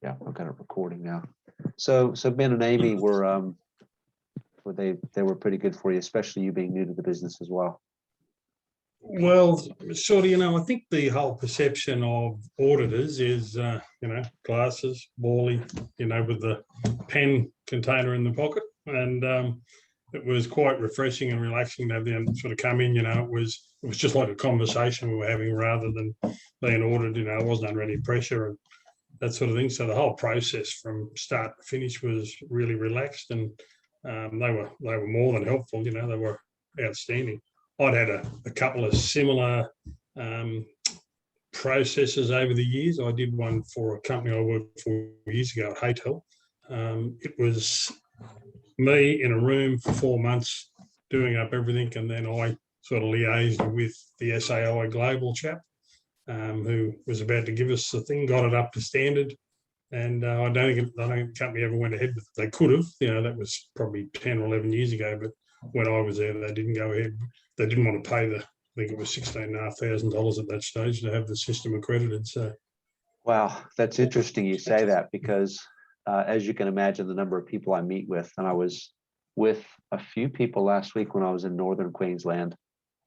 Yeah, I've got it recording now. So Ben and Amy were they were pretty good for you, especially you being new to the business as well. Well, sort of, I think the whole perception of auditors is, glasses, bally, with the pen container in the pocket. And it was quite refreshing and relaxing to have them sort of come in, it was just like a conversation we were having rather than being audited, I wasn't under any pressure and that sort of thing. So the whole process from start to finish was really relaxed, and they were more than helpful, they were outstanding. I'd had a couple of similar processes over the years. I did one for a company I worked for years ago at Haytel. It was me in a room for 4 months doing up everything, and then I sort of liaised with the SAI Global chap who was about to give us the thing, got it up to standard. And I don't think the company ever went ahead with it. They could have, that was probably 10 or 11 years ago, but when I was there, they didn't go ahead. They didn't want to pay I think it was $16,500 at that stage to have the system accredited. So, wow, that's interesting you say that, because as you can imagine, the number of people I meet with, and I was with a few people last week when I was in Northern Queensland,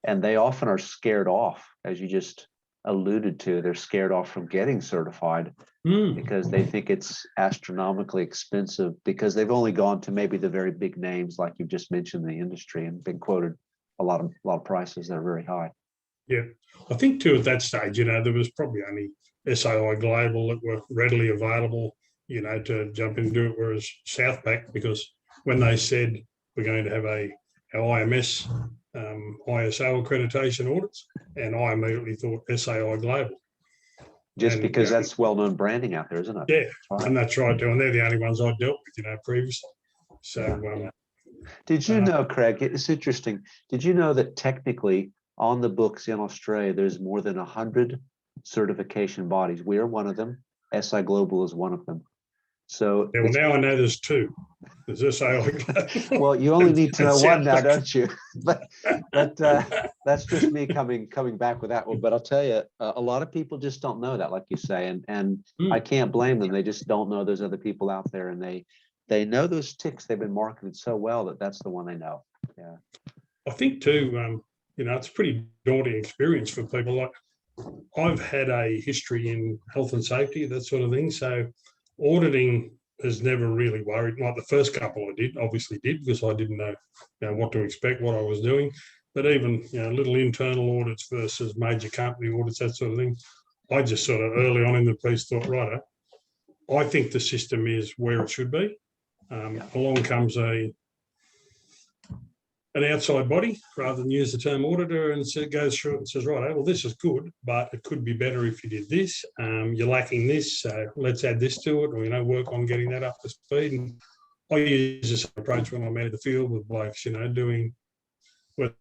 and they often are scared off, as you just alluded to. They're scared off from getting certified because they think it's astronomically expensive, because they've only gone to maybe the very big names like you've just mentioned in the industry and been quoted a lot of prices that are very high. Yeah, I think too at that stage, there was probably only SAI Global that were readily available, to jump in and do it, whereas Southpac, because when they said we're going to have our IMS ISO accreditation audits, and I immediately thought SAI Global. Just because that's well-known branding out there, isn't it? Yeah, right. And that's right, and they're the only ones I dealt with, previously. So, did you know, Craig? It's interesting. Did you know that technically on the books in Australia, there's more than 100 certification bodies? We are one of them. SI Global is one of them. So yeah, well, now I know there's two. There's SAI Global. Well, you only need to know one now, don't you? but that's just me coming back with that one. But I'll tell you, a lot of people just don't know that, like you say, and I can't blame them. They just don't know there's other people out there, and they know those ticks. They've been marketed so well that that's the one they know. Yeah, I think too. It's a pretty daunting experience for people. Like, I've had a history in health and safety, that sort of thing. So auditing has never really worried. Like the first couple I did, obviously did, because I didn't know, what to expect, what I was doing. But even, little internal audits versus major company audits, that sort of thing, I just sort of early on in the piece thought, right, I think the system is where it should be. Along comes an outside body, rather than use the term auditor, and so it goes through it and says, right, well, this is good, but it could be better if you did this. You're lacking this, so let's add this to it, or, work on getting that up to speed. And I use this approach when I'm out of the field with blokes, doing, whether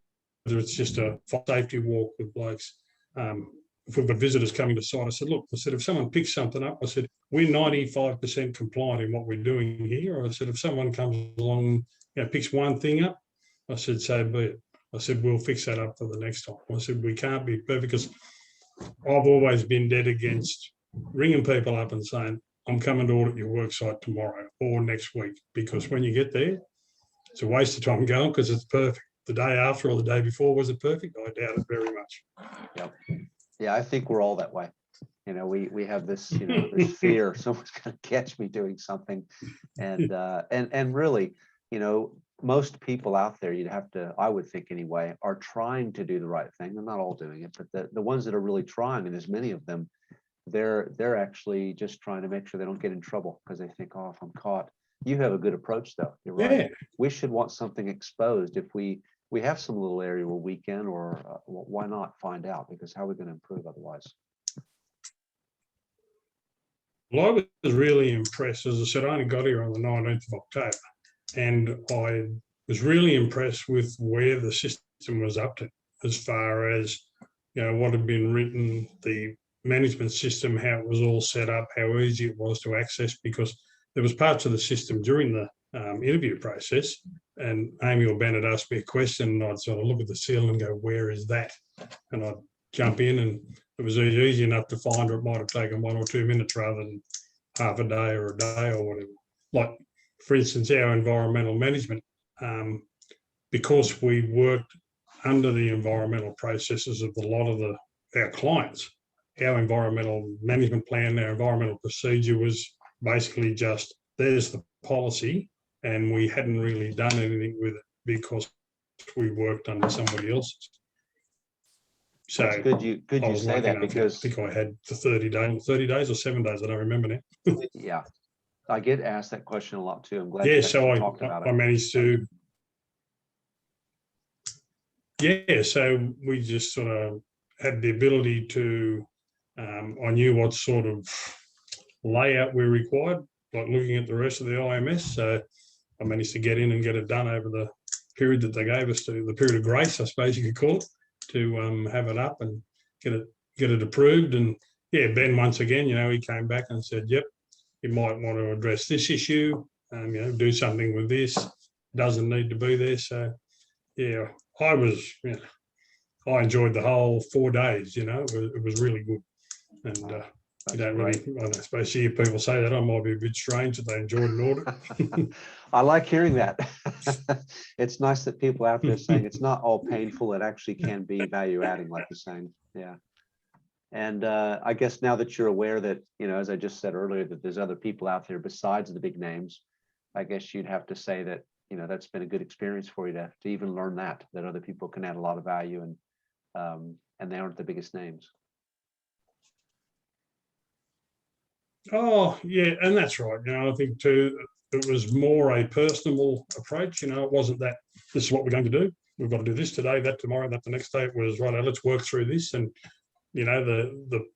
it's just a safety walk with blokes. If we've got visitors coming to site, I said, look, if someone picks something up, I said, we're 95% compliant in what we're doing here. Or I said, if someone comes along, picks one thing up, I said, so be it. I said, we'll fix that up for the next time. I said, we can't be perfect, because I've always been dead against ringing people up and saying, I'm coming to audit your work site tomorrow or next week, because when you get there, it's a waste of time going, because it's perfect. The day after or the day before, was it perfect? I doubt it very much. Yep. Yeah, I think we're all that way. We have this, this fear someone's going to catch me doing something, and really, most people out there, I would think anyway, are trying to do the right thing. They're not all doing it, but the ones that are really trying, and there's many of them, they're actually just trying to make sure they don't get in trouble, because they think, oh, if I'm caught. You have a good approach, though. You're right. Yeah. We should want something exposed. If we have some little area where we can, or why not find out? Because how are we going to improve otherwise? Well, I was really impressed. As I said, I only got here on the 19th of October. And I was really impressed with where the system was up to, as far as, what had been written, the management system, how it was all set up, how easy it was to access, because there was parts of the system during the interview process, and Amy or Ben had asked me a question, and I'd sort of look at the ceiling and go, where is that? And I'd jump in, and it was easy enough to find, or it might have taken 1 or 2 minutes rather than half a day or a day or whatever. Like, for instance, our environmental management, because we worked under the environmental processes of a lot of our clients, our environmental management plan, our environmental procedure was basically just, there's the policy, and we hadn't really done anything with it because we worked under somebody else's. So It's good you I was say lucky that, enough, because I think I had the 30 days or 7 days, I don't remember now. yeah, I get asked that question a lot too. I'm glad Yeah, you so actually talked about I it. managed to, yeah, so we just sort of had the ability to, I knew what sort of layout we required, like looking at the rest of the IMS. So I managed to get in and get it done over the period that they gave us, to the period of grace, I suppose you could call it, to have it up and get it approved. And yeah, Ben, once again, he came back and said, yep, you might want to address this issue, do something with this, doesn't need to be there. So yeah, I I enjoyed the whole 4 days, it was really good. And you don't really, I don't suppose you hear people say that. I might be a bit strange that they enjoyed an audit. I like hearing that. It's nice that people out there saying it's not all painful. It actually can be value adding, like you're saying. Yeah. And I guess now that you're aware that, as I just said earlier, that there's other people out there besides the big names, I guess you'd have to say that, that's been a good experience for you to even learn that other people can add a lot of value, and they aren't the biggest names. Oh, yeah, and that's right. I think too, it was more a personal approach. It wasn't that this is what we're going to do. We've got to do this today, that tomorrow, that the next day. It was, right, let's work through this. And, the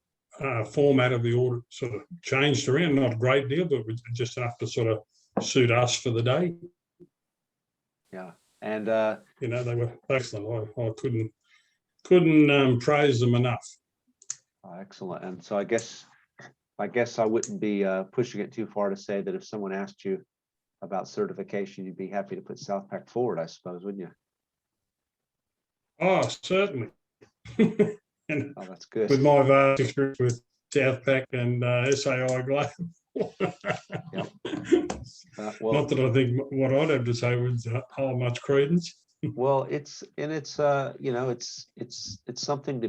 format of the audit sort of changed around, not a great deal, but just enough to sort of suit us for the day. Yeah. And, they were excellent. I couldn't praise them enough. Excellent. And so I guess I wouldn't be pushing it too far to say that if someone asked you about certification, you'd be happy to put Southpac forward, I suppose, wouldn't you? Oh, certainly. And oh, that's good. With my vast experience with Southpac and SAI Global. Yep. Not that I think what I'd have to say would hold much credence. Well, it's something to be